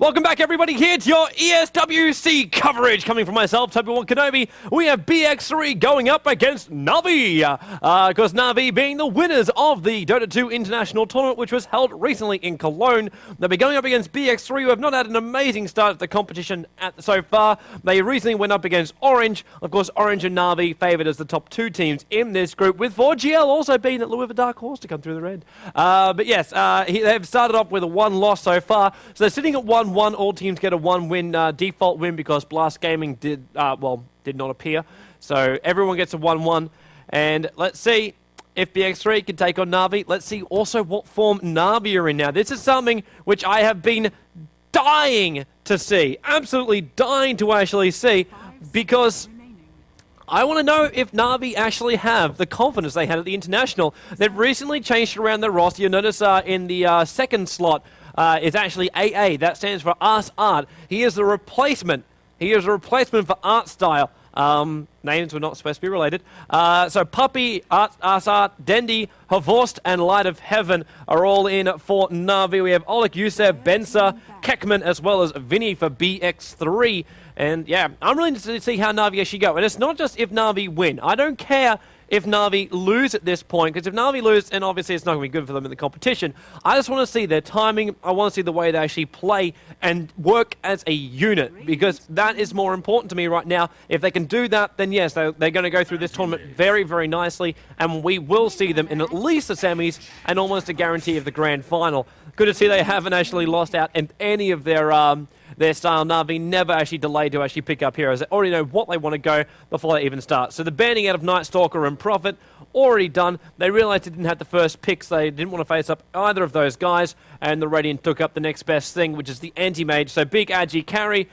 Welcome back, everybody, here to your ESWC coverage. Coming from myself, Tobi Kenobi, we have BX3 going up against Na'Vi. Because Na'Vi being the winners of the Dota 2 International Tournament, which was held recently in Cologne. They'll be going up against BX3, who have not had an amazing start to the competition so far. They recently went up against Orange. Of course, Orange and Na'Vi favoured as the top two teams in this group, with 4GL also being a little bit of a dark horse to come through the red. But yes, they've started off with a 1 loss so far. So they're sitting at 1-1. All teams get a 1-win default win because Blast Gaming did not appear. So everyone gets a 1-1. And let's see if BX3 can take on Na'Vi. Let's see also what form Na'Vi are in now. This is something which I have been dying to see. Absolutely dying to actually see, because I want to know if Na'Vi actually have the confidence they had at the International. They've recently changed around their roster. You'll notice in the second slot is actually AA. That stands for Ars Art. He is the replacement. He is a replacement for Art Style. Names were not supposed to be related. So Puppy, Ars Art, Dendi, Havorst, and Light of Heaven are all in for Na'Vi. We have Oleg Yousev, Bensa, Kekman, as well as Vinny for BX3. And yeah, I'm really interested to see how Na'Vi actually go. And it's not just if Na'Vi win. I don't care if Na'Vi lose at this point, because if Na'Vi lose, then obviously it's not going to be good for them in the competition. I just want to see their timing. I want to see the way they actually play and work as a unit, because that is more important to me right now. If they can do that, then yes, they're going to go through this tournament very, very nicely, and we will see them in at least the semis and almost a guarantee of the grand final. Good to see they haven't actually lost out in any of their style. Na'Vi never actually delayed to actually pick up heroes. They already know what they want to go before they even start. So the banning out of Night Stalker and Prophet, already done. They realized they didn't have the first picks. They didn't want to face up either of those guys, and the Radiant took up the next best thing, which is the Anti-Mage. So big Agi carry.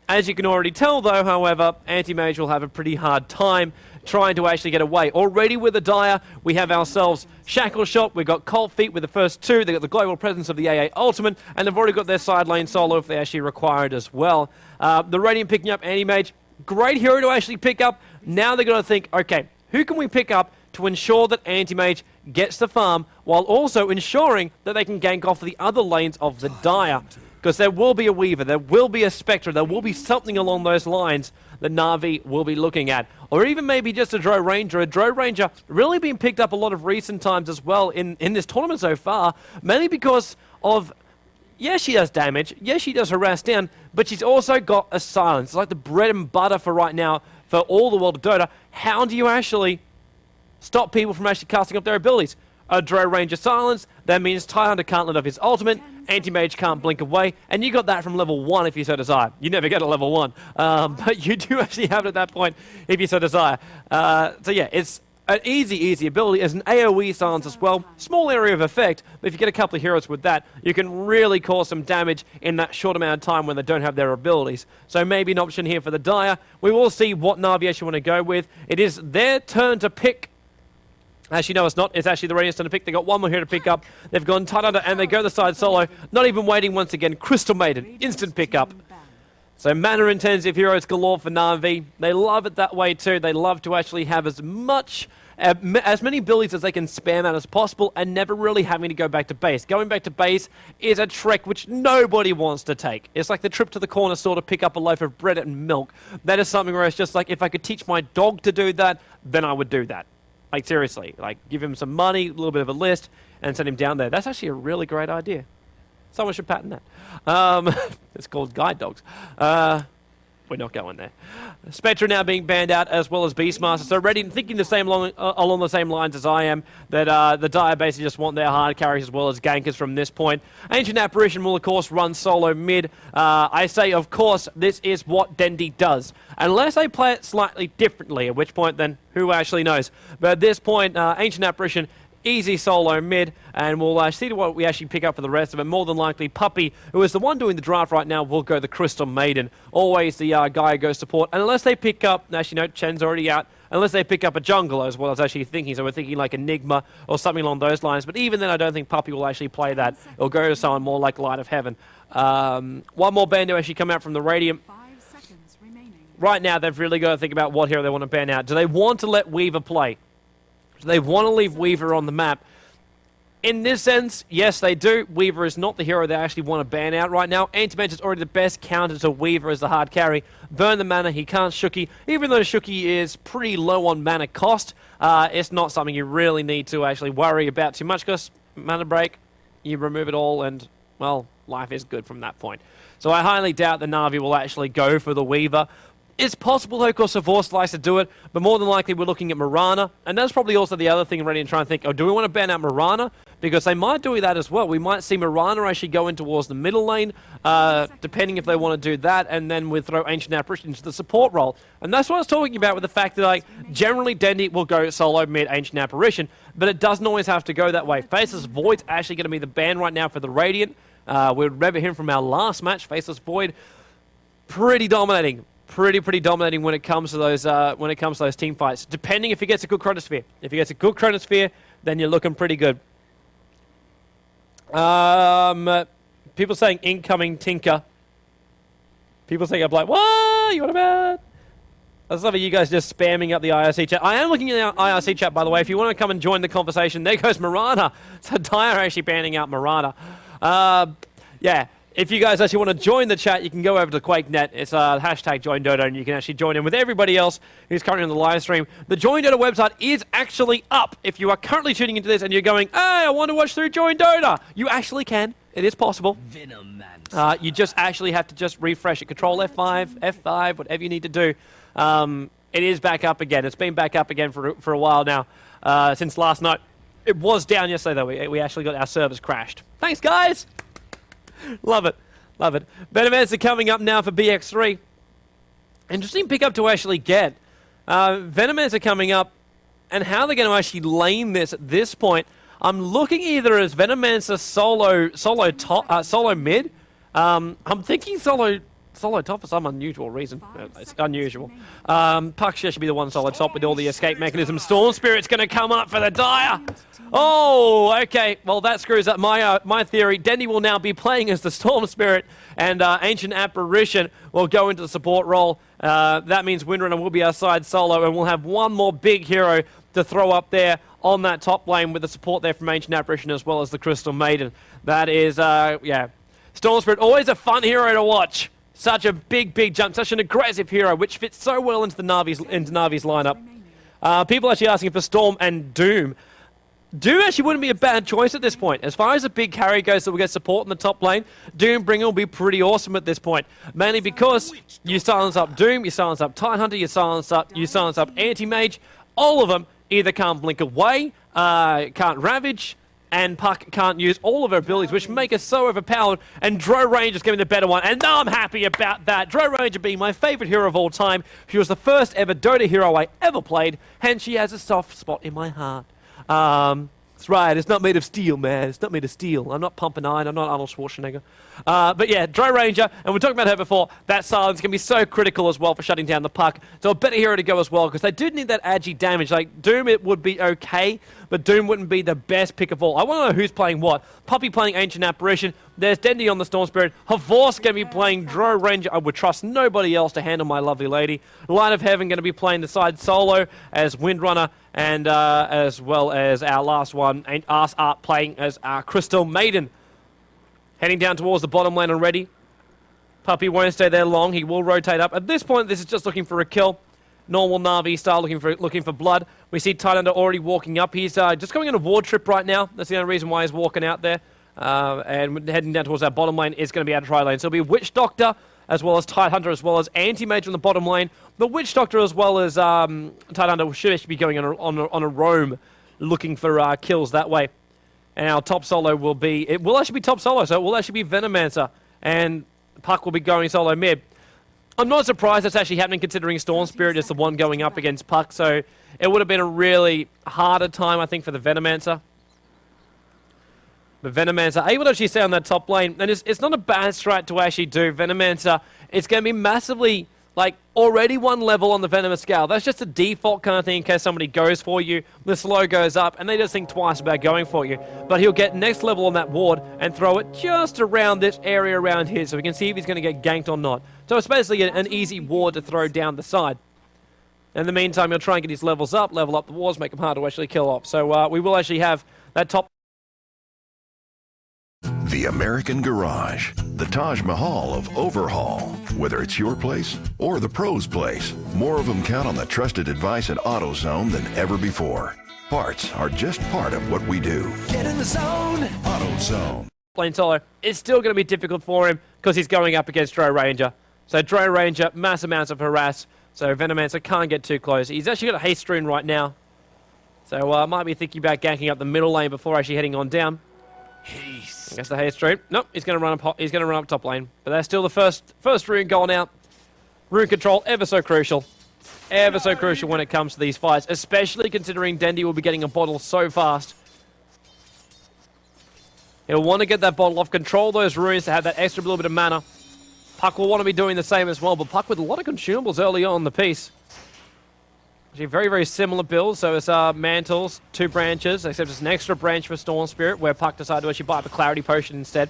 As you can already tell, though, however, Anti-Mage will have a pretty hard time trying to actually get away. Already with the Dire, we have ourselves Shackle Shot, we've got Cold Feet with the first two, they've got the global presence of the AA Ultimate, and they've already got their side lane solo if they actually require it as well. The Radiant picking up Anti-Mage, great hero to actually pick up. Now they're going to think, okay, who can we pick up to ensure that Anti-Mage gets the farm, while also ensuring that they can gank off the other lanes of the Dire? Because there will be a Weaver, there will be a Spectre, there will be something along those lines that Na'Vi will be looking at. Or even maybe just a Drow Ranger. A Drow Ranger really being picked up a lot of recent times as well in this tournament so far, mainly because of, yes, she does damage, yes, she does harass down, but she's also got a silence. It's like the bread and butter for right now for all the world of Dota. How do you actually stop people from actually casting up their abilities? A Drow Ranger silence, that means Tidehunter can't let off his ultimate, Anti-Mage can't blink away, and you got that from level 1 if you so desire. You never get a level 1, but you do actually have it at that point if you so desire. So yeah, it's an easy ability. As an AoE silence as well, small area of effect, but if you get a couple of heroes with that, you can really cause some damage in that short amount of time when they don't have their abilities. So maybe an option here for the Dire. We will see what Na'Vi actually want to go with. It is their turn to pick. Actually, no, it's not. It's actually the Radiant's turn to pick. They got one more here to pick up. They've gone Tidehunter and they go the side solo. Not even waiting once again. Crystal Maiden, instant pickup. So mana-intensive heroes galore for Na'Vi. They love it that way too. They love to actually have as many abilities as they can spam out as possible and never really having to go back to base. Going back to base is a trek which nobody wants to take. It's like the trip to the corner store to pick up a loaf of bread and milk. That is something where it's just like, if I could teach my dog to do that, then I would do that. Like, seriously, like, give him some money, a little bit of a list, and send him down there. That's actually a really great idea. Someone should patent that. It's called guide dogs. We're not going there. Spectre now being banned out, as well as Beastmaster. So Ready, thinking the same along the same lines as I am, that the Dire basically just want their hard carries as well as gankers from this point. Ancient Apparition will, of course, run solo mid. I say, of course, this is what Dendi does. Unless they play it slightly differently, at which point, then, who actually knows? But at this point, Ancient Apparition, easy solo mid, and we'll see what we actually pick up for the rest of it. More than likely, Puppy, who is the one doing the draft right now, will go the Crystal Maiden. Always the guy who goes support. And unless they pick up, actually no, Chen's already out, unless they pick up a jungler as well. I was actually thinking, so we're thinking like Enigma or something along those lines. But even then, I don't think Puppy will actually play that. It'll go to someone more like Light of Heaven. One more band to actually come out from the Radiant. Right now, they've really got to think about what hero they want to ban out. Do they want to let Weaver play? Do they want to leave Weaver on the map? In this sense, yes, they do. Weaver is not the hero they actually want to ban out right now. Anti-Mage is already the best counter to Weaver as the hard carry. Burn the mana, he can't Shooky. Even though Shooky is pretty low on mana cost, it's not something you really need to actually worry about too much, because mana break, you remove it all, and, well, life is good from that point. So I highly doubt the Na'Vi will actually go for the Weaver. It's possible, though, because Savorce likes to do it, but more than likely we're looking at Mirana, and that's probably also the other thing I'm ready to try and think, oh, do we want to ban out Mirana? Because they might do that as well. We might see Mirana actually go in towards the middle lane, depending if they want to do that, and then we'll throw Ancient Apparition into the support role. And that's what I was talking about with the fact that, like, generally Dendi will go solo mid Ancient Apparition, but it doesn't always have to go that way. Faceless Void's actually going to be the ban right now for the Radiant. We remember him from our last match, Faceless Void, pretty dominating. Pretty dominating when it comes to those team fights. Depending if he gets a good Chronosphere. If he gets a good Chronosphere, then you're looking pretty good. People saying incoming Tinker. People saying I'm like, what? You want about? I just love you guys just spamming up the IRC chat. I am looking at the IRC chat, by the way. If you want to come and join the conversation, there goes Mirana. So Dire actually banning out Mirana. Yeah. If you guys actually want to join the chat, you can go over to QuakeNet. It's hashtag JoinDota, and you can actually join in with everybody else who's currently on the live stream. The JoinDota website is actually up. If you are currently tuning into this and you're going, hey, I want to watch through JoinDota, you actually can. It is possible. You just actually have to just refresh it. Control F5, F5, whatever you need to do. It is back up again. It's been back up again for a while now, since last night. It was down yesterday, though. We actually got our servers crashed. Thanks, guys. Love it. Love it. Venomancer coming up now for BX3. Interesting pickup to actually get. Venomancer coming up, and how they're going to actually lane this at this point. I'm looking either as Venomancer solo mid. I'm thinking solo top for some unusual reason. It's unusual. Puck should be the one solo top with all the escape mechanisms. Storm Spirit's going to come up for the Dire. Oh, okay. Well, that screws up my theory. Dendi will now be playing as the Storm Spirit, and Ancient Apparition will go into the support role. That means Windrunner will be our side solo, and we'll have one more big hero to throw up there on that top lane with the support there from Ancient Apparition as well as the Crystal Maiden. That is, yeah. Storm Spirit, always a fun hero to watch. Such a big jump, such an aggressive hero, which fits so well into the Na'Vi's lineup. People actually asking for Storm and Doom. Doom actually wouldn't be a bad choice at this point. As far as the big carry goes that will get support in the top lane, Doombringer will be pretty awesome at this point. Mainly because you silence up Doom, you silence up Tidehunter, you silence up Anti-Mage. All of them either can't blink away, can't ravage, and Puck can't use all of her abilities, which make us so overpowered, and Dro Ranger is getting the better one, and I'm happy about that. Dro Ranger being my favorite hero of all time. She was the first ever Dota hero I ever played, and she has a soft spot in my heart. That's right, it's not made of steel, man. It's not made of steel. I'm not pumping iron, I'm not Arnold Schwarzenegger. But yeah, Dro Ranger, and we talked about her before, that silence can be so critical as well for shutting down the Puck. So a better hero to go as well, because they do need that agi damage. Like, Doom, it would be okay, but Doom wouldn't be the best pick of all. I want to know who's playing what. Puppy playing Ancient Apparition. There's Dendi on the Storm Spirit. Havorce going to be playing Dro Ranger. I would trust nobody else to handle my lovely lady. Light of Heaven going to be playing the side solo as Windrunner, and as well as our last one, and us Art playing as our Crystal Maiden. Heading down towards the bottom lane already. Puppy won't stay there long. He will rotate up. At this point, this is just looking for a kill. Normal Na'Vi style, looking for blood. We see Tidehunter already walking up. He's just going on a ward trip right now. That's the only reason why he's walking out there. And heading down towards our bottom lane is going to be our tri lane. So it'll be Witch Doctor, as well as Tidehunter, as well as Anti-Mage on the bottom lane. The Witch Doctor, as well as Tidehunter, should actually be going on a roam, looking for kills that way. And our top solo will be... It will actually be top solo, so it will actually be Venomancer. And Puck will be going solo mid. I'm not surprised that's actually happening, considering Storm Spirit is the one going up against Puck. So it would have been a really harder time, I think, for the Venomancer. But Venomancer able to actually stay on that top lane. And it's not a bad strat to actually do. Venomancer, it's going to be massively... Like, already one level on the Venomous scale. That's just a default kind of thing in case somebody goes for you. The slow goes up, and they just think twice about going for you. But he'll get next level on that ward and throw it just around this area around here, so we can see if he's going to get ganked or not. So it's basically an easy ward to throw down the side. In the meantime, he'll try and get his levels up, level up the wards, make them hard to actually kill off. So we will actually have that top The American Garage, the Taj Mahal of overhaul. Whether it's your place or the pro's place, more of them count on the trusted advice at AutoZone than ever before. Parts are just part of what we do. Get in the zone. AutoZone. Playing solo, it's still going to be difficult for him because he's going up against Dro Ranger. So Dro Ranger, mass amounts of harass. So Venomancer can't get too close. He's actually got a haste rune right now. So might be thinking about ganking up the middle lane before actually heading on down. I guess the haste rune. Nope, he's going to run up. He's going to run up top lane. But that's still the first rune going out. Rune control, ever so crucial. Ever so crucial when it comes to these fights, especially considering Dendy will be getting a bottle so fast. He'll want to get that bottle off, control those runes to have that extra little bit of mana. Puck will want to be doing the same as well, but Puck with a lot of consumables early on in the piece. Actually, very, very similar builds. So it's mantles, 2 branches, except it's an extra branch for Storm Spirit, where Puck decided to actually buy up a Clarity Potion instead.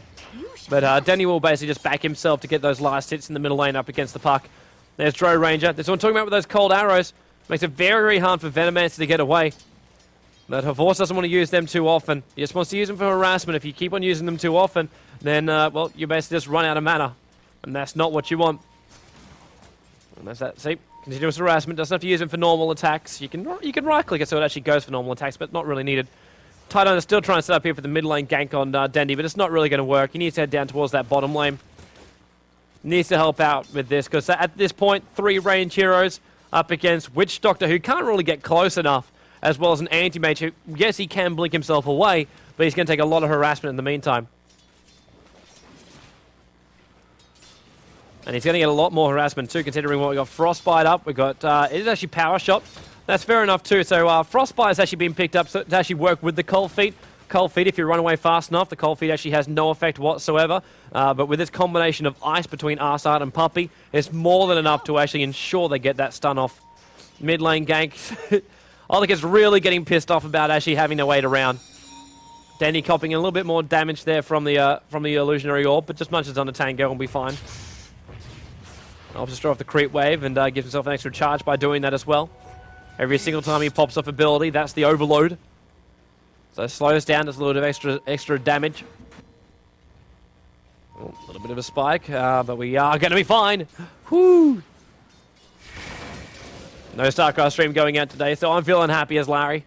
But Denny will basically just back himself to get those last hits in the middle lane up against the Puck. There's Dro Ranger. That's what I'm talking about with those cold arrows. Makes it very, very hard for Venomancer to get away. But Horse doesn't want to use them too often. He just wants to use them for harassment. If you keep on using them too often, then, well, you basically just run out of mana. And that's not what you want. And that's that. See? Continuous harassment. Doesn't have to use them for normal attacks. You can right-click it so it actually goes for normal attacks, but not really needed. Titan is still trying to set up here for the mid lane gank on Dendy, but it's not really going to work. He needs to head down towards that bottom lane. Needs to help out with this, because at this point, 3 range heroes up against Witch Doctor, who can't really get close enough, as well as an anti-mage who, yes, he can blink himself away, but he's going to take a lot of harassment in the meantime. And he's going to get a lot more harassment too, considering what we got. Frostbite up, we got, it is actually Power Shot. That's fair enough too. So Frostbite has actually been picked up to actually work with the Cold Feet. Cold Feet, if you run away fast enough, the Cold Feet actually has no effect whatsoever. But with this combination of ice between Arsart and Puppy, it's more than enough to actually ensure they get that stun off. Mid lane gank. Olik is really getting pissed off about actually having to wait around. Danny copping a little bit more damage there from the illusionary orb, but just munches on the tango and will be fine. I'll just draw off the creep wave and gives himself an extra charge by doing that as well. Every single time he pops off ability, that's the overload. So it slows down, does a little bit of extra damage. Oh, a little bit of a spike, but we are going to be fine. Whoo! No StarCraft stream going out today, so I'm feeling happy as Larry.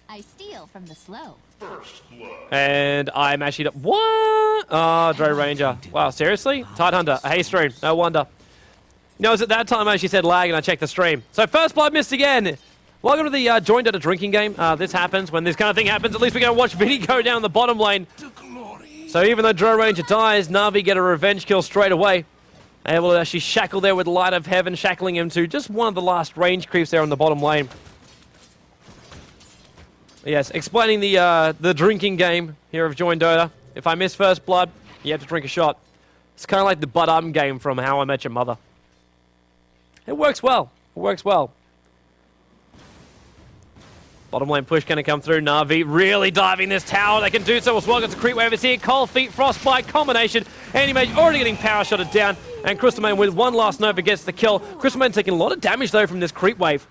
I steal from the slow. And I'm actually... What? Oh, Dro Ranger. Wow, seriously? Tide Hunter, a haste rune. No wonder. You know, it was at that time I actually said lag and I checked the stream. So first blood missed again. Welcome to the joined at a drinking game. This happens. When this kind of thing happens, at least we're going to watch Vinny go down the bottom lane. So even though Dro Ranger dies, Na'Vi get a revenge kill straight away. Able to actually shackle there with Light of Heaven, shackling him to just one of the last range creeps there on the bottom lane. Yes, explaining the drinking game here of Join Dota. If I miss first blood, you have to drink a shot. It's kind of like the But game from How I Met Your Mother. It works well. It works well. Bottom lane push going to come through. Na'Vi really diving this tower. They can do so as well. Got the creep wave is here. Cold Feet, Frostbite combination. Anti-Mage already getting power shotted down. And Crystalmane with one last Nova gets the kill. Crystalmane taking a lot of damage though from this creep wave.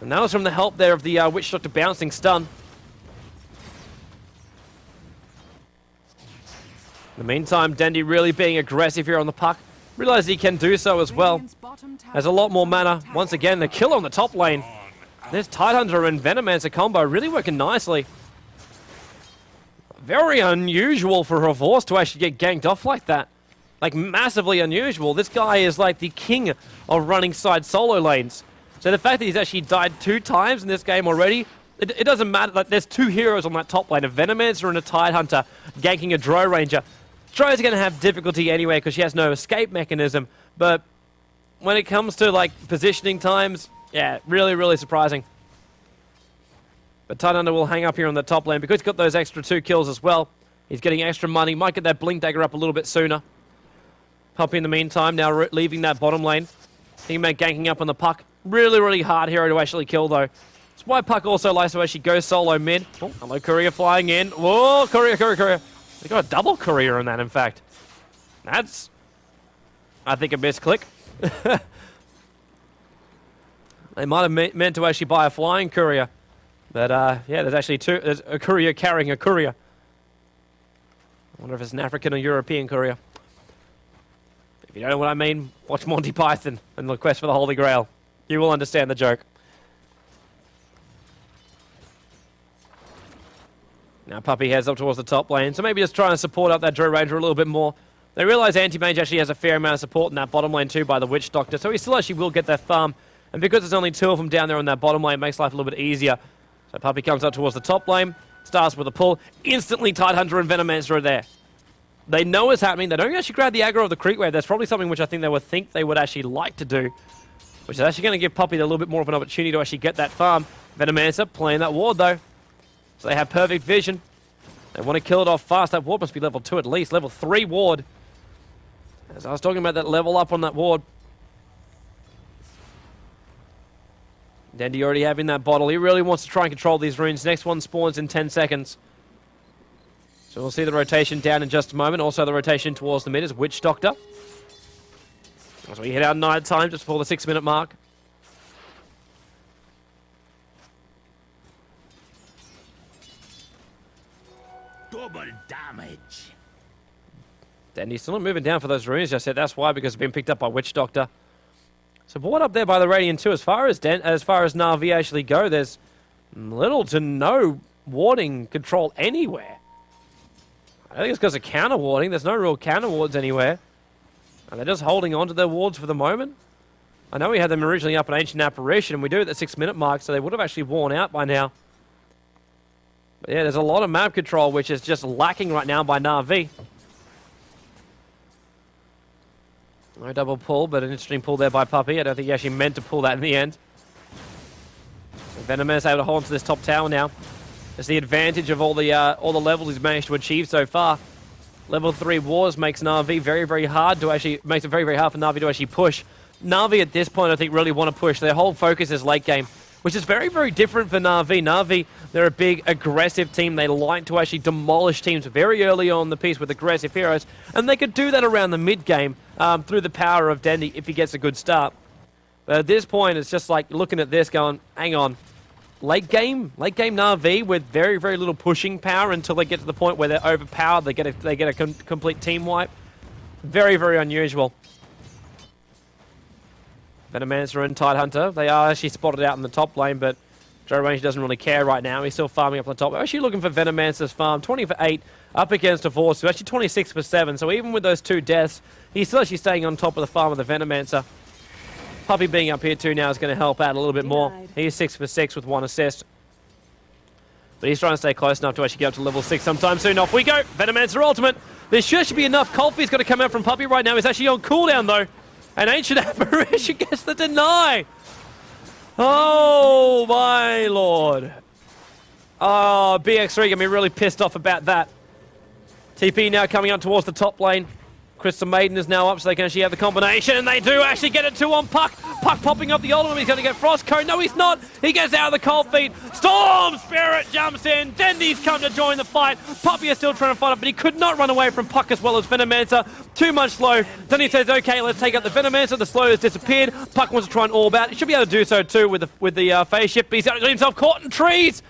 And that was from the help there of the Witch Doctor bouncing stun. In the meantime, Dendy really being aggressive here on the puck. Realizes he can do so as well. Has a lot more mana. Once again, the kill on the top lane. There's Tidehunter and Venomancer combo really working nicely. Very unusual for Revorce to actually get ganked off like that. Like, massively unusual. This guy is like the king of running side solo lanes. So the fact that he's actually died 2 times in this game already, it doesn't matter. Like, there's 2 heroes on that top lane, a Venomancer and a Tidehunter ganking a Dro Ranger. Dro's going to have difficulty anyway because she has no escape mechanism, but when it comes to like positioning times, yeah, really, really surprising. But Tidehunter will hang up here on the top lane because he's got those extra 2 kills as well. He's getting extra money, might get that Blink Dagger up a little bit sooner. Puppy in the meantime, now leaving that bottom lane. Thinking about ganking up on the puck. Really, really hard hero to actually kill though. That's why Puck also likes to actually go solo mid. Oh, hello, Courier flying in. Whoa, Courier. They got a double Courier in that, in fact. That's, I think, a misclick. They might have meant to actually buy a flying Courier. But yeah, there's actually there's a courier carrying a courier. I wonder if it's an African or European courier. If you don't know what I mean, watch Monty Python and the Quest for the Holy Grail. You will understand the joke. Now Puppy heads up towards the top lane, so maybe just trying to support up that Drow Ranger a little bit more. They realize Anti-Mage actually has a fair amount of support in that bottom lane too by the Witch Doctor, so he still actually will get that farm. And because there's only 2 of them down there on that bottom lane, it makes life a little bit easier. So Puppy comes up towards the top lane, starts with a pull. Instantly, Tidehunter and Venomancer are there. They know what's happening. They don't actually grab the aggro of the creep wave. That's probably something which I think they would actually like to do, which is actually going to give Puppy a little bit more of an opportunity to actually get that farm. Venomancer playing that ward though, so they have perfect vision. They want to kill it off fast. That ward must be level 2 at least, level 3 ward. As I was talking about that level up on that ward. Dendy already having that bottle. He really wants to try and control these runes. Next one spawns in 10 seconds. So we'll see the rotation down in just a moment. Also the rotation towards the mid is Witch Doctor. As we hit our night time just before the 6-minute mark. Double damage. Dendy's still not moving down for those runes. I said that's why, because it's been picked up by Witch Doctor. So board up there by the Radiant too. As far as Na'Vi actually go, there's little to no warding control anywhere. I think it's because of counter warding. There's no real counter wards anywhere. And they're just holding on to their wards for the moment. I know we had them originally up in Ancient Apparition, and we do at the 6-minute mark, so they would have actually worn out by now. But yeah, there's a lot of map control, which is just lacking right now by Na'Vi. No double pull, but an interesting pull there by Puppy. I don't think he actually meant to pull that in the end. Venomancer able to hold onto this top tower now. It's the advantage of all the levels he's managed to achieve so far. Level 3 wars makes Na'Vi very, very hard to actually makes it very, very hard for Na'Vi to actually push. Na'Vi at this point, I think, really want to push. Their whole focus is late game, which is very, very different for Na'Vi. Na'Vi, they're a big, aggressive team. They like to actually demolish teams very early on in the piece with aggressive heroes, and they could do that around the mid game through the power of Dendy if he gets a good start. But at this point, it's just like looking at this, going, hang on. Late game Na'Vi with very, very little pushing power until they get to the point where they're overpowered. They get a complete team wipe. Very, very unusual. Venomancer and Tidehunter, they are actually spotted out in the top lane, but Drow Ranger doesn't really care right now. He's still farming up on the top. We're actually looking for Venomancer's farm. 20 for 8 up against a Force, actually 26 for 7. So even with those 2 deaths, he's still actually staying on top of the farm of the Venomancer. Puppy being up here too now is going to help out a little bit more. He's 6 for 6 with 1 assist. But he's trying to stay close enough to actually get up to level 6 sometime soon. Off we go. Venomancer ultimate. There should be enough. Colfie's got to come out from Puppy right now. He's actually on cooldown though. And Ancient Apparition gets the deny. Oh my lord. Oh, BX3 going to be really pissed off about that. TP now coming up towards the top lane. Crystal Maiden is now up, so they can actually have the combination, and they do actually get it 2 on Puck. Puck popping up the ultimate. He's going to get Frost Cone. No, he's not. He gets out of the cold feet. Storm Spirit jumps in. Dendy's come to join the fight. Puppy is still trying to fight up, but he could not run away from Puck as well as Venomancer. Too much slow. Dendy says, okay, let's take out the Venomancer. The slow has disappeared. Puck wants to try and orb out. He should be able to do so too with the phase shift, but he's got himself caught in trees.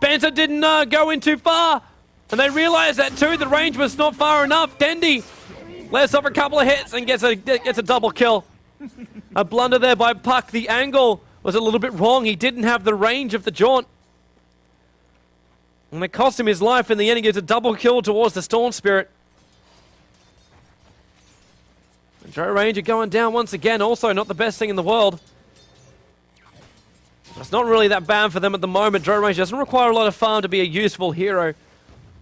Banter didn't go in too far, and they realized that too. The range was not far enough. Dendy lets off a couple of hits and gets a double kill. A blunder there by Puck. The angle was a little bit wrong. He didn't have the range of the jaunt. And it cost him his life. In the end, he gets a double kill towards the Storm Spirit. And Drow Ranger going down once again. Also, not the best thing in the world. It's not really that bad for them at the moment. Drow Ranger doesn't require a lot of farm to be a useful hero.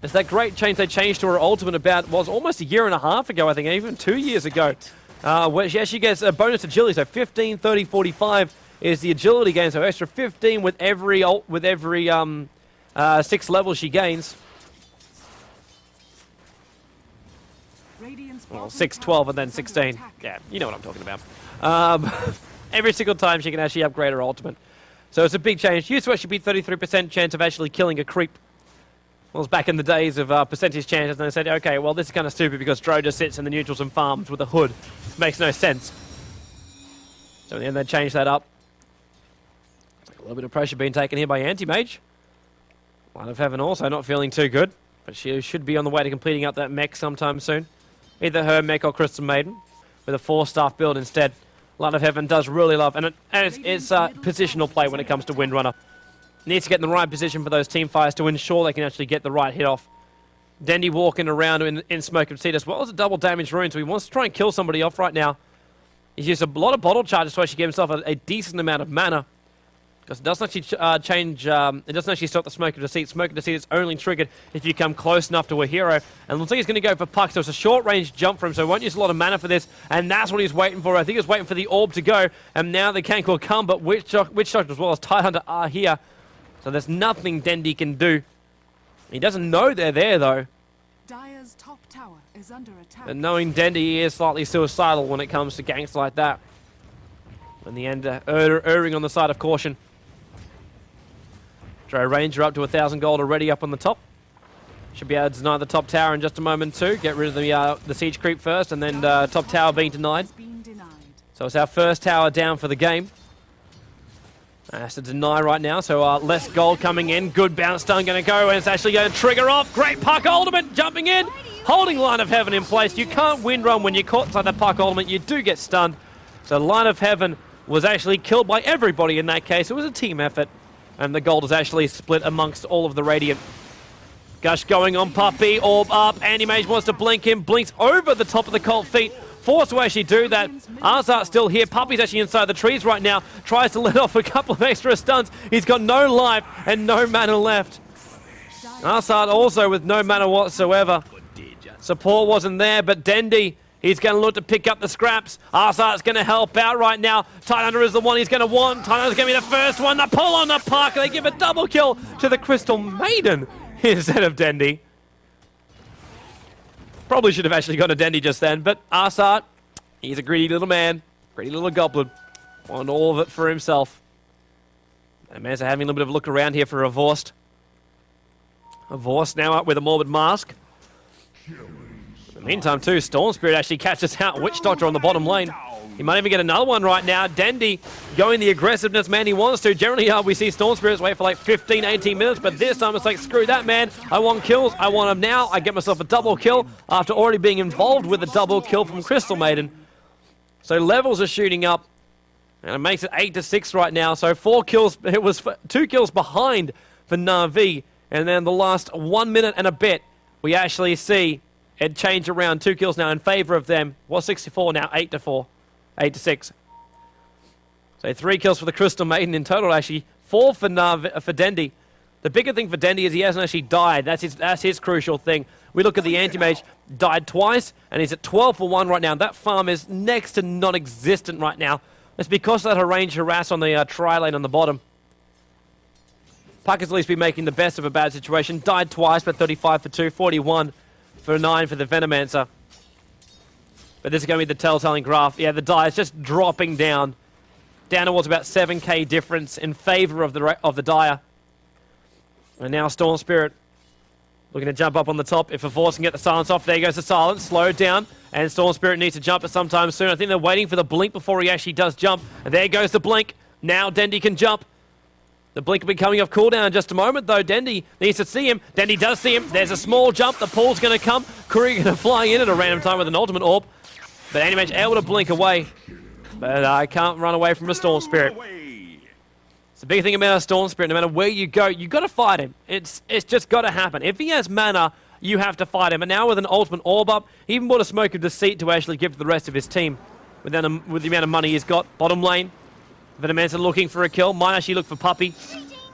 It's that great change they changed to her ultimate about, was almost a year and a half ago, I think, even 2 years ago. Where she actually gets a bonus agility, so 15, 30, 45 is the agility gain, so extra 15 with every 6 levels she gains. Well, 6, 12, and then 16. Yeah, you know what I'm talking about. Every single time she can actually upgrade her ultimate. So it's a big change. Used to actually be 33% chance of actually killing a creep. Well, it was back in the days of percentage chances, and they said, okay, well, this is kind of stupid because Drow just sits in the neutrals and farms with a hood. Makes no sense. So in the end, they changed that up. A little bit of pressure being taken here by Anti-Mage. Line of Heaven also not feeling too good, but she should be on the way to completing up that mech sometime soon. Either her mech or Crystal Maiden, with a 4-staff build instead. Line of Heaven does really love, and it's positional play when it comes to Windrunner. Needs to get in the right position for those team fires to ensure they can actually get the right hit off. Dendy walking around in smoke and seed as well as a double damage rune, so he wants to try and kill somebody off right now. He's used a lot of bottle charges to actually give himself a decent amount of mana. Because it doesn't actually change, it doesn't actually stop the Smoke of Deceit. Smoke of Deceit is only triggered if you come close enough to a hero. And looks like he's going to go for Puck, so it's a short-range jump for him, so he won't use a lot of mana for this. And that's what he's waiting for. I think he's waiting for the orb to go. And now the Kank will come, but Witch Doctor as well as Tidehunter are here. So there's nothing Dendy can do. He doesn't know they're there, though. Dire's top tower is under attack. And knowing Dendy, he is slightly suicidal when it comes to ganks like that. In the end, erring on the side of caution. Dro Ranger up to 1,000 gold already up on the top. Should be able to deny the top tower in just a moment too. Get rid of the siege creep first, and then top tower being denied. So it's our first tower down for the game. Has to deny right now, so less gold coming in. Good bounce stun going to go, and it's actually going to trigger off. Great Puck ultimate jumping in, holding Line of Heaven in place. You can't win run when you're caught inside that Puck ultimate. You do get stunned. So Line of Heaven was actually killed by everybody in that case. It was a team effort. And the gold is actually split amongst all of the Radiant. Gush going on Puppy, orb up, Anti-Mage wants to blink him, blinks over the top of the Cold Feet, forced to actually do that. Arzart's still here, Puppy's actually inside the trees right now, tries to let off a couple of extra stuns. He's got no life and no mana left. Arzart also with no mana whatsoever. Support wasn't there, but Dendy, he's going to look to pick up the scraps. Arzart's going to help out right now. Tidehunter is the one he's going to want. Tidehunter's going to be the first one. The pull on the Puck. They give a double kill to the Crystal Maiden instead of Dendy. Probably should have actually gone to Dendy just then, but Arzart, he's a greedy little man. Greedy little goblin. Want all of it for himself. And man's having a little bit of a look around here for a Vorst. A Vorst now up with a Morbid Mask. In the meantime, too, Storm Spirit actually catches out Witch Doctor on the bottom lane. He might even get another one right now. Dendy going the aggressiveness man he wants to. Generally, we see Storm Spirits wait for like 15, 18 minutes, but this time it's like, screw that, man. I want kills. I want them now. I get myself a double kill after already being involved with a double kill from Crystal Maiden. So levels are shooting up, and it makes it 8-6 right now. So 4 kills. It was 2 kills behind for Na'Vi, and then the last 1 minute and a bit, we actually see it change around. 2 kills now in favor of them. Was 64 now, 8-4. 8-6. So 3 kills for the Crystal Maiden in total, actually. 4 for Dendy. The bigger thing for Dendy is he hasn't actually died. That's his crucial thing. We look at the Anti-Mage, died twice, and he's at 12 for 1 right now. That farm is next to non-existent right now. It's because of that range harass on the tri-lane on the bottom. Puck has at least been making the best of a bad situation. Died twice, but 35 for 2, 41 for 9 for the Venomancer. But this is going to be the telltale graph. Yeah, the die is just dropping down. Down towards about 7k difference in favor of the Dire. And now Storm Spirit looking to jump up on the top. If a Force can get the silence off, there goes the silence. Slowed down. And Storm Spirit needs to jump at some time soon. I think they're waiting for the blink before he actually does jump. And there goes the blink. Now Dendy can jump. The blink will be coming off cooldown in just a moment, though. Dendy needs to see him. Dendy does see him. There's a small jump. The pull's going to come. Curry going to fly in at a random time with an ultimate orb. But Anti-Mage able to blink away. But I can't run away from a Storm Spirit. It's the big thing about a Storm Spirit. No matter where you go, you got to fight him. It's just got to happen. If he has mana, you have to fight him. And now with an ultimate orb up, he even bought a Smoke of Deceit to actually give to the rest of his team. With the amount of money he's got. Bottom lane. Venomancer looking for a kill. Might actually look for Puppy.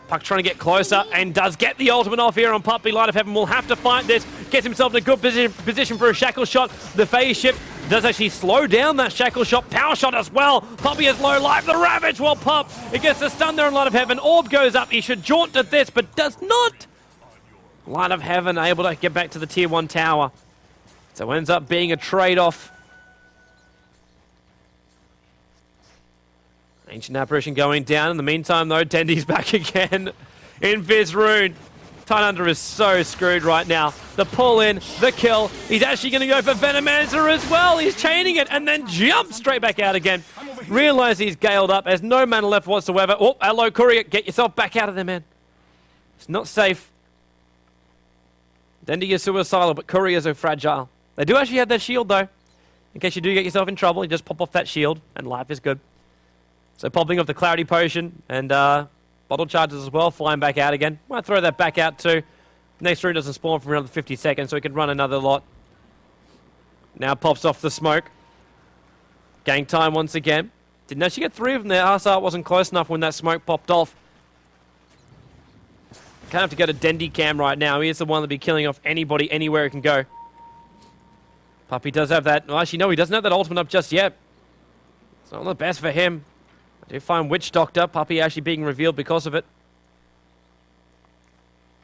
Puck trying to get closer and does get the ultimate off here on Puppy. Light of Heaven will have to fight this. Gets himself in a good position for a shackle shot. The phase shift does actually slow down that shackle shot. Power shot as well. Puppy has low life. The Ravage will pop. It gets the stun there on Light of Heaven. Orb goes up. He should jaunt to this, but does not. Light of Heaven able to get back to the tier 1 tower. So ends up being a trade-off. Ancient Apparition going down. In the meantime, though, Dendy's back again in Viz Rune. Tidehunter is so screwed right now. The pull in, the kill. He's actually going to go for Venomancer as well. He's chaining it and then jumps straight back out again. Realize he's galed up. There's no mana left whatsoever. Oh, hello, Courier. Get yourself back out of there, man. It's not safe. Dendi is suicidal, but couriers are fragile. They do actually have their shield, though. In case you do get yourself in trouble, you just pop off that shield, and life is good. So popping off the Clarity Potion, and bottle charges as well, flying back out again. Might throw that back out, too. Next rune doesn't spawn for another 50 seconds, so we can run another lot. Now pops off the smoke. Gang time once again. Didn't actually get 3 of them there. Arsart wasn't close enough when that smoke popped off. Kind of have to go to Dendi Cam right now. He is the one that'll be killing off anybody, anywhere he can go. Puppy does have that. Well, actually, no, he doesn't have that ultimate up just yet. It's not the best for him. I do find Witch Doctor. Puppy actually being revealed because of it.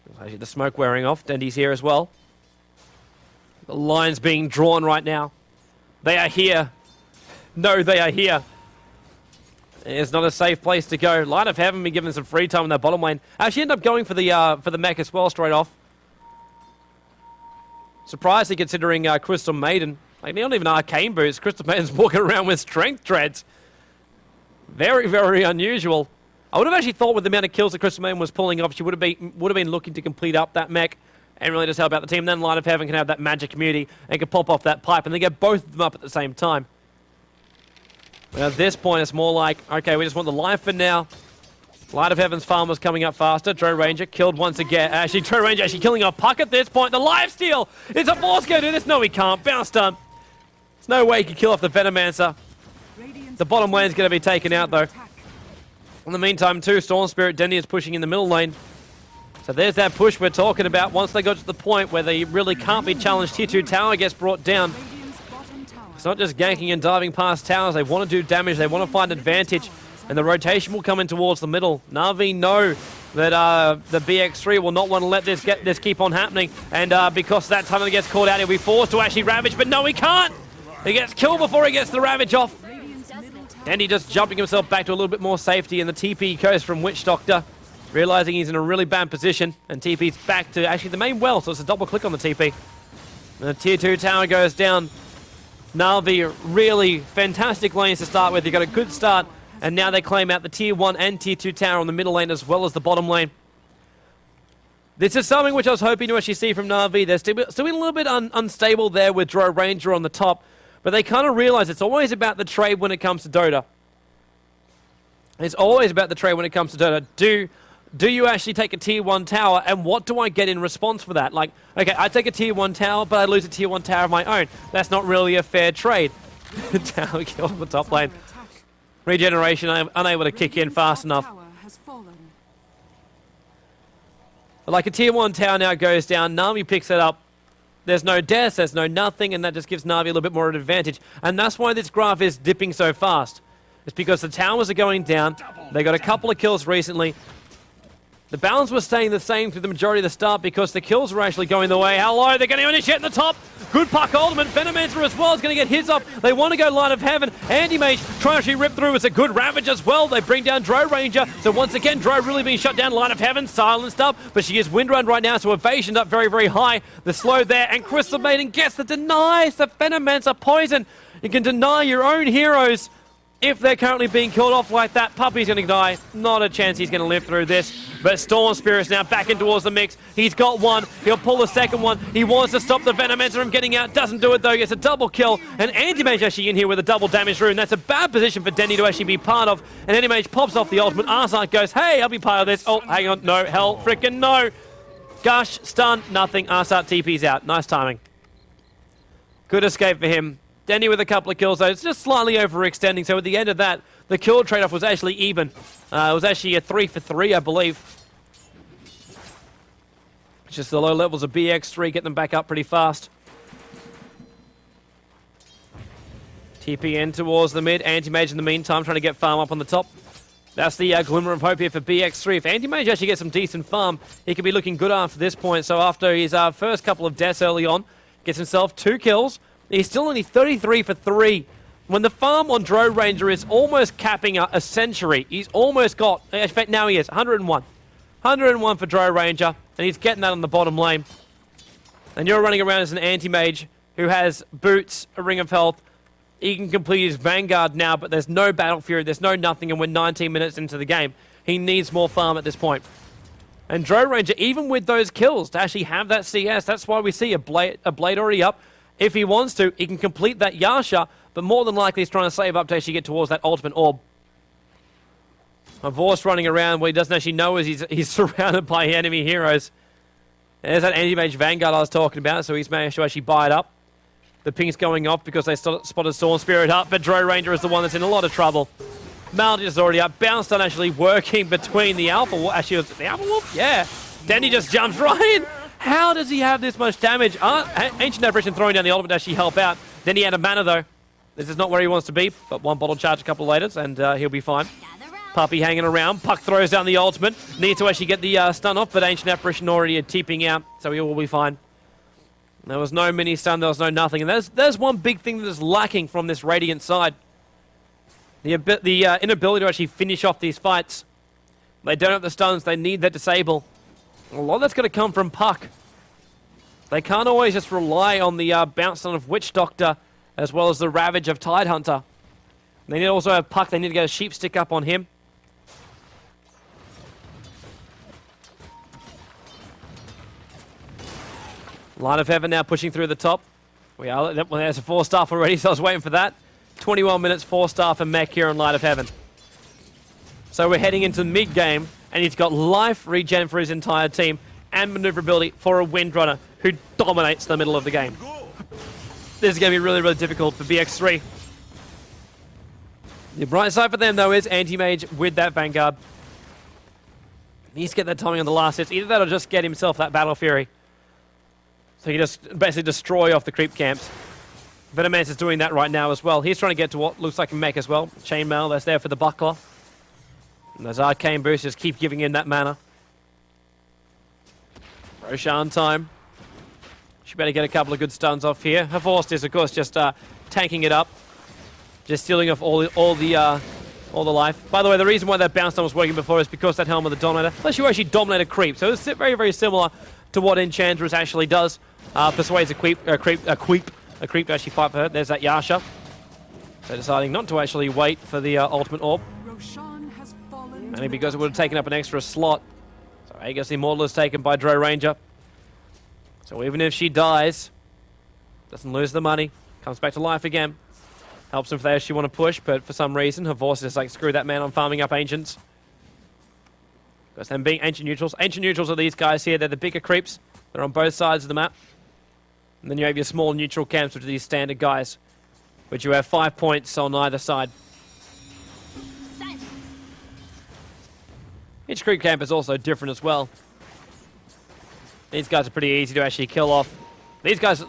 There's actually the smoke wearing off. Dendi's here as well. The line's being drawn right now. They are here. No, they are here. It's not a safe place to go. Light of Heaven be given some free time in that bottom lane. Actually ended up going for the mech as well straight off. Surprisingly considering Crystal Maiden. Like, they don't even arcane boots. Crystal Maiden's walking around with strength dreads. Very, very unusual. I would have actually thought with the amount of kills that Crystal Maiden was pulling off, she would have been looking to complete up that mech and really just help out the team. Then Light of Heaven can have that magic community and can pop off that pipe and then get both of them up at the same time. But at this point, it's more like, okay, we just want the life for now. Light of Heaven's farm was coming up faster. Drow Ranger killed once again. Actually, Drow Ranger actually killing a puck at this point. The lifesteal! Is a force going to do this? No, he can't. Bounce stun. There's no way he can kill off the Venomancer. The bottom lane's going to be taken out, though. In the meantime, too, Storm Spirit Dendi is pushing in the middle lane. So there's that push we're talking about. Once they got to the point where they really can't be challenged, Tier 2 tower gets brought down. It's not just ganking and diving past towers. They want to do damage. They want to find advantage. And the rotation will come in towards the middle. Na'Vi know that the BX3 will not want to let this keep on happening. And because that tunnel gets caught out, he'll be forced to actually Ravage. But no, he can't. He gets killed before he gets the Ravage off. And he just jumping himself back to a little bit more safety. And the TP goes from Witch Doctor, realizing he's in a really bad position. And TP's back to actually the main well. So it's a double click on the TP. And the Tier 2 tower goes down. Na'Vi, really fantastic lanes to start with. You got a good start. And now they claim out the Tier 1 and Tier 2 tower on the middle lane as well as the bottom lane. This is something which I was hoping to actually see from Na'Vi. They're still being a little bit unstable there with Drow Ranger on the top. But they kind of realize it's always about the trade when it comes to Dota. It's always about the trade when it comes to Dota. Do you actually take a Tier 1 tower, and what do I get in response for that? Like, okay, I take a Tier 1 tower, but I lose a Tier 1 tower of my own. That's not really a fair trade. Tower kill on the top lane. Regeneration, I'm unable to kick in fast enough. But like a Tier 1 tower now goes down, Na'Vi picks it up. There's no deaths, there's no nothing, and that just gives Na'Vi a little bit more of an advantage. And that's why this graph is dipping so fast. It's because the towers are going down. They got a couple of kills recently. The balance was staying the same through the majority of the start because the kills were actually going the way. Hello, they're going to initiate in the top. Good puck ultimate. Venomancer as well is going to get his up. They want to go Light of Heaven. Andy Mage trying to actually rip through. It's a good Ravage as well. They bring down Drow Ranger. So once again, Drow really being shut down. Light of Heaven silenced up, but she is Windrun right now, so evasion's up very, very high. The slow there, and Crystal Maiden gets the denies. The Venomancer poison. You can deny your own heroes if they're currently being killed off like that. Puppy's going to die. Not a chance he's going to live through this. But Storm Spirit's now back in towards the mix. He's got one. He'll pull the second one. He wants to stop the Venomancer from getting out. Doesn't do it though. Gets a double kill. And Anti-Mage actually in here with a double damage rune. That's a bad position for Dendi to actually be part of. And Anti-Mage pops off the ultimate. Arsart goes, hey, I'll be part of this. Oh, hang on. No. Hell freaking no. Gush. Stun. Nothing. Arsart TP's out. Nice timing. Good escape for him. Dendi with a couple of kills though. It's just slightly overextending. So at the end of that, the kill trade-off was actually even. It was actually a 3 for 3, I believe. Just the low levels of BX3 get them back up pretty fast. TPN towards the mid. Anti-Mage in the meantime trying to get farm up on the top. That's the glimmer of hope here for BX3. If Anti-Mage actually gets some decent farm, he could be looking good after this point. So after his first couple of deaths early on, gets himself 2 kills. He's still only 33 for 3. When the farm on Drow Ranger is almost capping a century, he's almost got, in fact now he is, 101. 101 for Drow Ranger, and he's getting that on the bottom lane. And you're running around as an anti-mage who has boots, a ring of health. He can complete his Vanguard now, but there's no Battle Fury, there's no nothing, and we're 19 minutes into the game. He needs more farm at this point. And Dro Ranger, even with those kills, to actually have that CS, that's why we see a blade already up. If he wants to, he can complete that Yasha, but more than likely he's trying to save up to actually get towards that ultimate orb. A Vorst running around what he doesn't actually know is he's surrounded by enemy heroes. There's that anti-mage Vanguard I was talking about, so he's managed to actually buy it up. The ping's going off because they spotted Storm Spirit up, but Dro Ranger is the one that's in a lot of trouble. Maldi is already up. Bounce Stun actually working between the Alpha Wolf. Actually, was it the Alpha Wolf? Yeah. Denny just jumps right in. How does he have this much damage? Ancient Apparition throwing down the ultimate to actually help out. Then he had a mana though. This is not where he wants to be, but one bottle charge a couple later, and he'll be fine. Puppy hanging around. Puck throws down the ultimate. Needs to actually get the stun off, but Ancient Apparition already tipping out, so he will be fine. There was no mini stun, there was no nothing. And there's one big thing that is lacking from this Radiant side. The inability to actually finish off these fights. They don't have the stuns, they need that disable. A lot of that's going to come from Puck. They can't always just rely on the bounce stun of Witch Doctor, as well as the Ravage of Tidehunter. They need to also have Puck, they need to get a Sheep Stick up on him. Light of Heaven now pushing through the top. There's a 4-star already, so I was waiting for that. 21 minutes, 4-star for Mech here on Light of Heaven. So we're heading into mid-game, and he's got life regen for his entire team, and maneuverability for a Windrunner, who dominates the middle of the game. This is going to be really, really difficult for BX3. The bright side for them, though, is Anti-Mage with that Vanguard. He needs to get that timing on the last hits. Either that or just get himself that Battle Fury. So he just basically destroy off the creep camps. Venomancer is doing that right now as well. He's trying to get to what looks like a mech as well. Chainmail, that's there for the buckler. And those arcane boosters keep giving him that mana. Roshan time. Should better get a couple of good stuns off here. Her Vorst is, of course, just tanking it up. Just stealing off all the life. By the way, the reason why that bounce stun was working before is because that Helm of the Dominator. Plus, you actually dominate a creep. So it's very, very similar to what Enchantress actually does. Persuades a creep to actually fight for her. There's that Yasha. So deciding not to actually wait for the ultimate orb. Maybe because it would have taken up an extra slot. So I guess the Immortal is taken by Dro Ranger. So even if she dies, doesn't lose the money, comes back to life again. Helps him if they actually want to push, but for some reason, her voice is like, screw that man, I'm farming up Ancients. Because them being Ancient Neutrals. Ancient Neutrals are these guys here, they're the bigger creeps. They're on both sides of the map. And then you have your small neutral camps, which are these standard guys. Which you have 5 points on either side. Each creep camp is also different as well. These guys are pretty easy to actually kill off. These guys are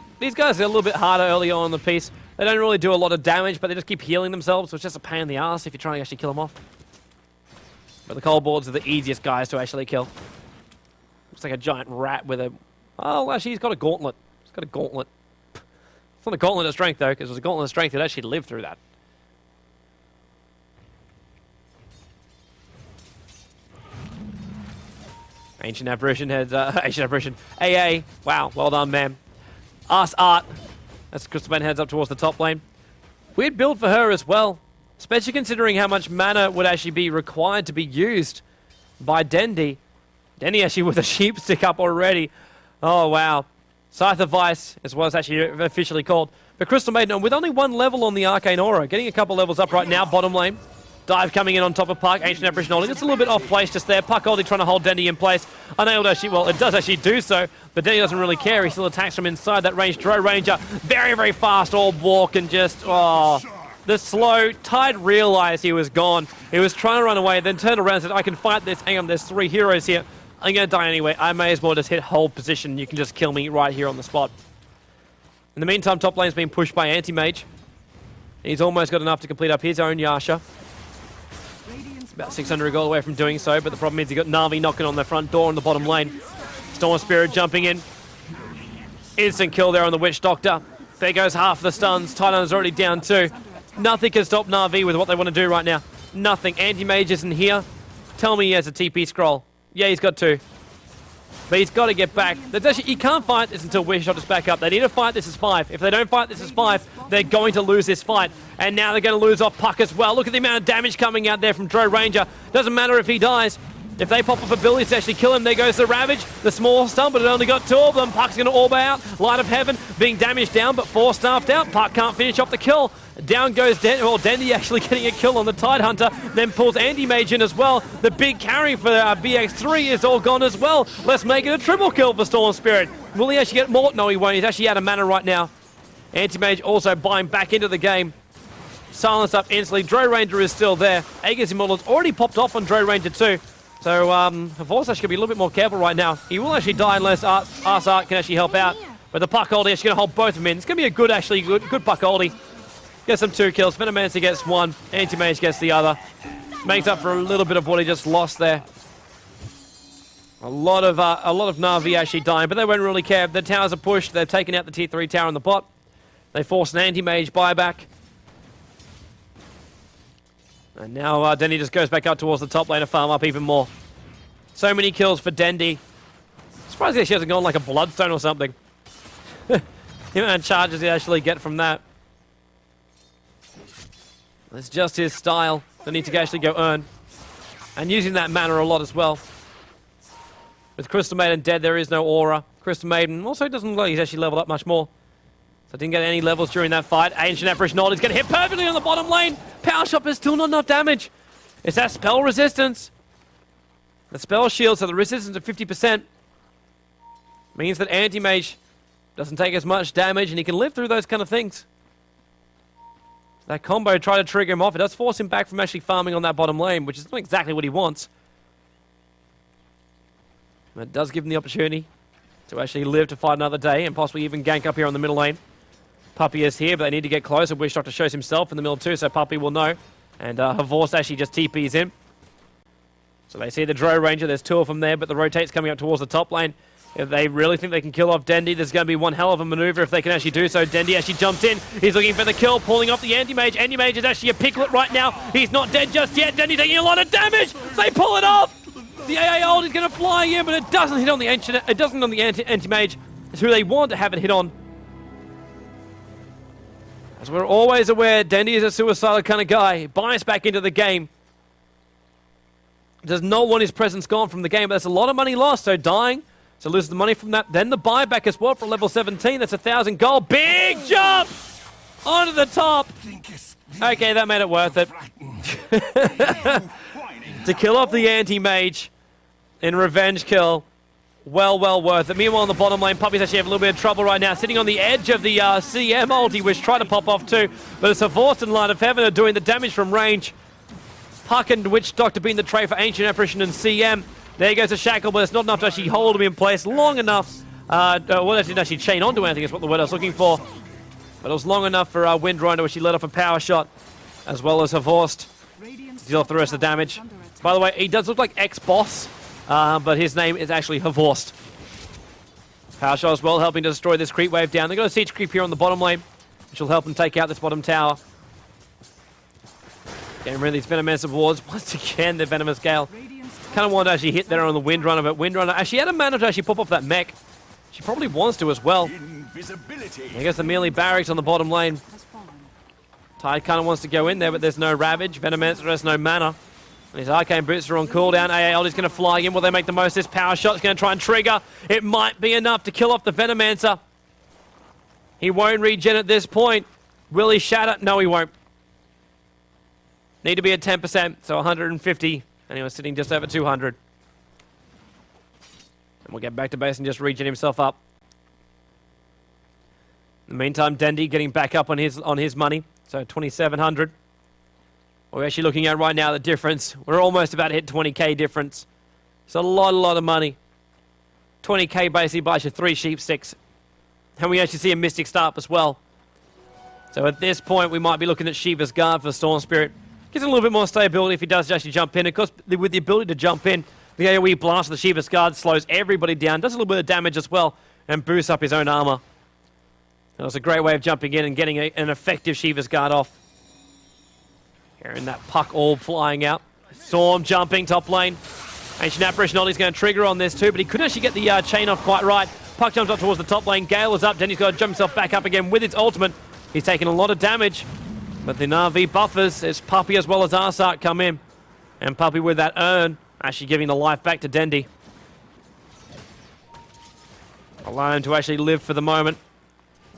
a little bit harder early on in the piece. They don't really do a lot of damage, but they just keep healing themselves, so it's just a pain in the ass if you're trying to actually kill them off. But the kobolds are the easiest guys to actually kill. Looks like a giant rat with a... Oh, actually, he's got a gauntlet. He's got a gauntlet. It's not a gauntlet of strength, though, because if it was a gauntlet of strength, it'd actually live through that. Ancient Apparition heads... Ancient Apparition. AA. Wow, well done, man. Ask Art. As Crystalbane heads up towards the top lane. Weird build for her as well. Especially considering how much mana would actually be required to be used by Dendi. Dendi actually with a sheep stick up already. Oh, wow. Scythe of Vice, as well as actually officially called. But Crystal Maiden, with only 1 level on the Arcane Aura, getting a couple levels up right now, bottom lane. Dive coming in on top of Puck, Ancient Apparition holding. It's a little bit off place just there. Puck holding, trying to hold Dendi in place. Unable to actually, well, it does actually do so, but Dendi doesn't really care. He still attacks from inside that range. Dro Ranger, very, very fast orb walk and just, oh. The slow, Tide realized he was gone. He was trying to run away, then turned around and said, I can fight this. Hang on, there's 3 heroes here. I'm going to die anyway. I may as well just hit hold position. You can just kill me right here on the spot. In the meantime, top lane's being pushed by Anti-Mage. He's almost got enough to complete up his own Yasha. About 600 gold away from doing so, but the problem is he got Na'Vi knocking on the front door in the bottom lane. Storm Spirit jumping in. Instant kill there on the Witch Doctor. There goes half the stuns. Titan's already down 2. Nothing can stop Na'Vi with what they want to do right now. Nothing. Anti-Mage isn't here. Tell me he has a TP scroll. Yeah, he's got 2. But he's got to get back. He can't fight this until Witch Doctor's back up. They need to fight this as 5. If they don't fight this as 5, they're going to lose this fight. And now they're going to lose off Puck as well. Look at the amount of damage coming out there from Dro Ranger. Doesn't matter if he dies. If they pop up abilities to actually kill him, there goes the Ravage, the small stun, but it only got 2 of them. Puck's going to orb out. Light of Heaven being damaged down, but 4 staffed out. Puck can't finish off the kill. Down goes Dendy actually getting a kill on the Tide Hunter, then pulls Andy Mage in as well. The big carry for BX3 is all gone as well. Let's make it a triple kill for Storm Spirit. Will he actually get more? No, he won't. He's actually out of mana right now. Anti-Mage also buying back into the game. Silence up instantly. Dro Ranger is still there. Aegis Immortal's already popped off on Dro Ranger too. So, Vorce actually going to be a little bit more careful right now. He will actually die unless Arsart can actually help out. But the puck oldie actually going to hold both of them in. It's going to be a good puck oldie. Gets some 2 kills. Venomancer gets 1. Anti-Mage gets the other. Makes up for a little bit of what he just lost there. A lot of Na'Vi actually dying, but they won't really care. The towers are pushed. They've taken out the tier 3 tower on the bot. They force an Anti-Mage buyback. And now Dendy just goes back up towards the top lane to farm up even more. So many kills for Dendy. Surprisingly, she hasn't gone like a Bloodstone or something. The amount of charges he actually get from that. It's just his style. They need to actually go earn. And using that mana a lot as well. With Crystal Maiden dead, there is no aura. Crystal Maiden also doesn't look like he's actually leveled up much more. So didn't get any levels during that fight. Ancient Apparition is going to hit perfectly on the bottom lane. Power Shot is still not enough damage. It's that spell resistance. The spell shield, so the resistance of 50%. Means that Anti-Mage doesn't take as much damage and he can live through those kind of things. That combo tried to trigger him off. It does force him back from actually farming on that bottom lane, which is not exactly what he wants. But it does give him the opportunity to actually live to fight another day and possibly even gank up here on the middle lane. Puppey is here, but they need to get closer. Wish Doctor shows himself in the middle too, so Puppey will know. And Havorst actually just TPs in. So they see the Dro Ranger. There's 2 of them there, but the rotate's coming up towards the top lane. If they really think they can kill off Dendy, there's going to be one hell of a maneuver if they can actually do so. Dendy actually jumps in. He's looking for the kill, pulling off the Anti-Mage. Anti-Mage is actually a piglet right now. He's not dead just yet. Dendy taking a lot of damage. They pull it off. The AA ult is going to fly in, but it doesn't hit on the Ancient. It doesn't on the Anti-Mage. It's who they want to have it hit on. As we're always aware, Dendy is a suicidal kind of guy. He buys back into the game. Does not want his presence gone from the game, but that's a lot of money lost. So dying, so loses the money from that. Then the buyback as well for level 17. That's 1,000 gold. Big jump onto the top. Okay, that made it worth it. To kill off the Anti-Mage in revenge kill. Well worth it. Meanwhile, on the bottom lane, Puppey's actually having a little bit of trouble right now. Sitting on the edge of the CM ulti, which tried to pop off too. But it's Havorst and Light of Heaven are doing the damage from range. Puck and Witch Doctor being the trade for Ancient Apparition and CM. There goes a shackle, but it's not enough to actually hold him in place long enough. Well, it didn't actually chain onto anything, is what the word I was looking for. But it was long enough for Windrunner to actually let off a power shot, as well as Havorst deal off the rest of the damage. By the way, he does look like ex-boss. But his name is actually Havorst. Power shot as well, helping to destroy this creep wave down. They've got a siege creep here on the bottom lane, which will help them take out this bottom tower. Getting rid of these Venomancer wards. Once again, the Venomous Gale. Kind of wanted to actually hit there on the Windrunner, but Windrunner actually had a mana to actually pop off that mech. She probably wants to as well. I guess the melee barracks on the bottom lane. Tide kind of wants to go in there, but there's no Ravage. Venomancer has no mana. And his Arcane Boots are on cooldown. AAL is going to fly in. Will they make the most of this? Power Shot's going to try and trigger. It might be enough to kill off the Venomancer. He won't regen at this point. Will he shatter? No, he won't. Need to be at 10%, so 150. And he was sitting just over 200. And we'll get back to base and just regen himself up. In the meantime, Dendy getting back up on his money. So 2,700. We're actually looking at right now the difference. We're almost about to hit 20k difference. It's a lot of money. 20k basically buys you 3 sheep sticks. And we actually see a Mystic Start as well. So at this point, we might be looking at Shiva's Guard for Storm Spirit. Gives him a little bit more stability if he does actually jump in. Of course, with the ability to jump in, the AoE blast of the Shiva's Guard slows everybody down, does a little bit of damage as well, and boosts up his own armor. That was a great way of jumping in and getting an effective Shiva's Guard off. Hearing that puck orb flying out. Storm jumping top lane. Ancient Apparition is going to trigger on this too, but he couldn't actually get the chain off quite right. Puck jumps up towards the top lane. Gale is up. Denny's got to jump himself back up again with his ultimate. He's taking a lot of damage. But the Na'Vi buffers as Puppey as well as Arsart come in. And Puppey with that urn Actually giving the life back to Dendi. Allow him to actually live for the moment.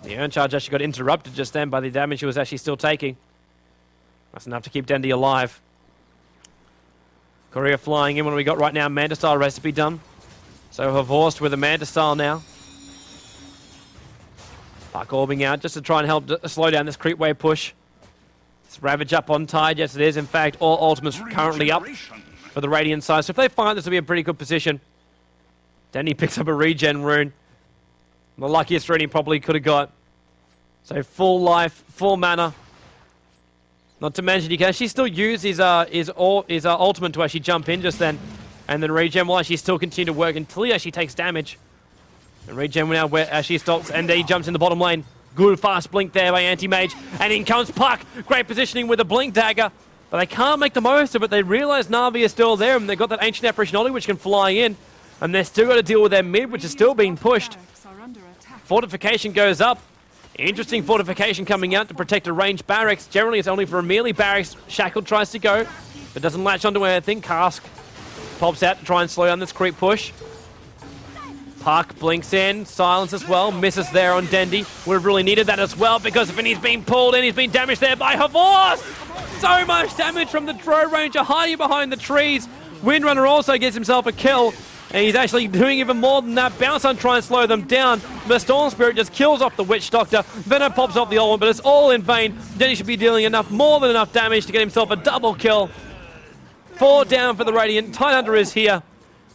The urn charge actually got interrupted just then by the damage he was actually still taking. That's enough to keep Dendi alive. Courier flying in. What do we got right now? Manta Style recipe done. So Havorst with a Manta Style now. Puck orbing out just to try and help slow down this creep wave push. It's Ravage up on Tide. Yes, it is. In fact, all ultimates currently up for the Radiant side. So if they find this will be a pretty good position. Dendi picks up a regen rune. The luckiest rune he probably could have got. So full life, full mana. Not to mention, he can actually still use his ultimate to actually jump in just then. And then regen will actually still continue to work until he actually takes damage. And regen now where actually stops, and then he jumps in the bottom lane. Good fast blink there by Anti-Mage. And in comes Puck. Great positioning with a blink dagger. But they can't make the most of it. They realize Na'Vi is still there, and they've got that Ancient Apparition Ollie which can fly in. And they're still got to deal with their mid, which is still being pushed. Fortification goes up. Interesting fortification coming out to protect a ranged barracks. Generally, it's only for a melee barracks. Shackle tries to go, but doesn't latch onto anything. Cask pops out to try and slow down this creep push. Puck blinks in. Silence as well. Misses there on Dendi. Would have really needed that as well because when he's been pulled in, he's been damaged there by Havorst. So much damage from the Drow Ranger hiding behind the trees. Windrunner also gets himself a kill. And he's actually doing even more than that. Bounce on try and slow them down. The Storm Spirit just kills off the Witch Doctor. Venom pops off the old one, but it's all in vain. Then he should be dealing more than enough damage to get himself a double kill. 4 down for the Radiant. Tidehunter is here.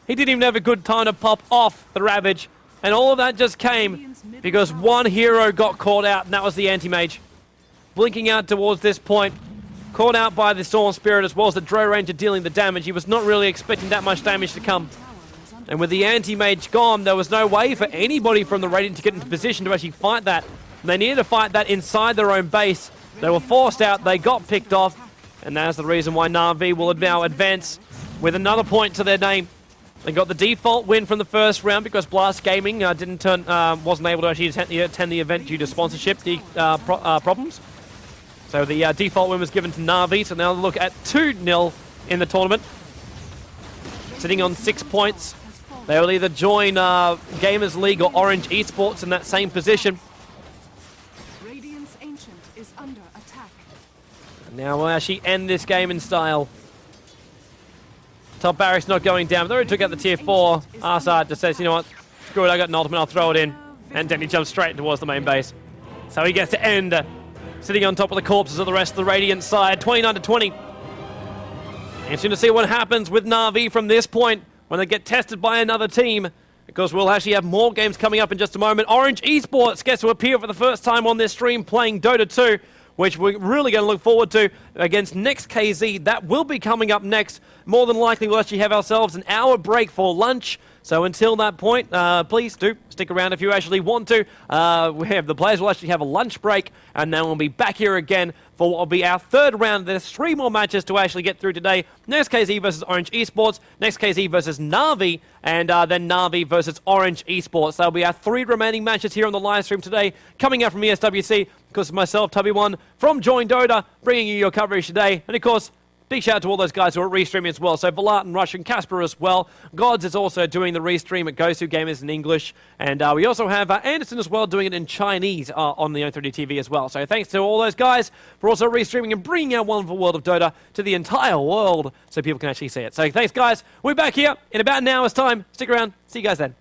He didn't even have a good time to pop off the Ravage. And all of that just came because one hero got caught out, and that was the Anti-Mage. Blinking out towards this point. Caught out by the Storm Spirit as well as the Drow Ranger dealing the damage. He was not really expecting that much damage to come. And with the Anti-Mage gone, there was no way for anybody from the Radiant to get into position to actually fight that. And they needed to fight that inside their own base. They were forced out, they got picked off, and that's the reason why Na'Vi will now advance with another point to their name. They got the default win from the first round because Blast Gaming wasn't able to actually attend the event due to sponsorship problems. So the default win was given to Na'Vi, so now look at 2-0 in the tournament. Sitting on 6 points. They will either join Gamers League or Orange Esports in that same position. Radiant's Ancient is under attack. Now we'll actually end this game in style. Top barracks not going down. They already took out the tier 4. Arsad just says, you know what, screw it, I got an ultimate, I'll throw it in. And then he jumps straight towards the main base. So he gets to end sitting on top of the corpses of the rest of the Radiant side, 29-20. Interesting to see what happens with Na'Vi from this point when they get tested by another team, because we'll actually have more games coming up in just a moment. Orange Esports gets to appear for the first time on this stream playing Dota 2, which we're really going to look forward to against Next KZ. That will be coming up next. More than likely, we'll actually have ourselves an hour break for lunch. So until that point, please do stick around if you actually want to. The players will actually have a lunch break, and then we'll be back here again for what will be our third round. There's 3 more matches to actually get through today. Next KZ versus Orange Esports, Next KZ versus Na'Vi, and then Na'Vi versus Orange Esports. That'll be our 3 remaining matches here on the live stream today, coming out from ESWC. Of course, myself, Tobi1 from Join Dota, bringing you your coverage today. And of course, big shout out to all those guys who are restreaming as well. So Valat and Rush and Casper as well. Gods is also doing the restream at Gosu Gamers in English. And we also have Anderson as well doing it in Chinese on the O30 TV as well. So thanks to all those guys for also restreaming and bringing our wonderful world of Dota to the entire world so people can actually see it. So thanks guys. We're back here in about an hour's time. Stick around. See you guys then.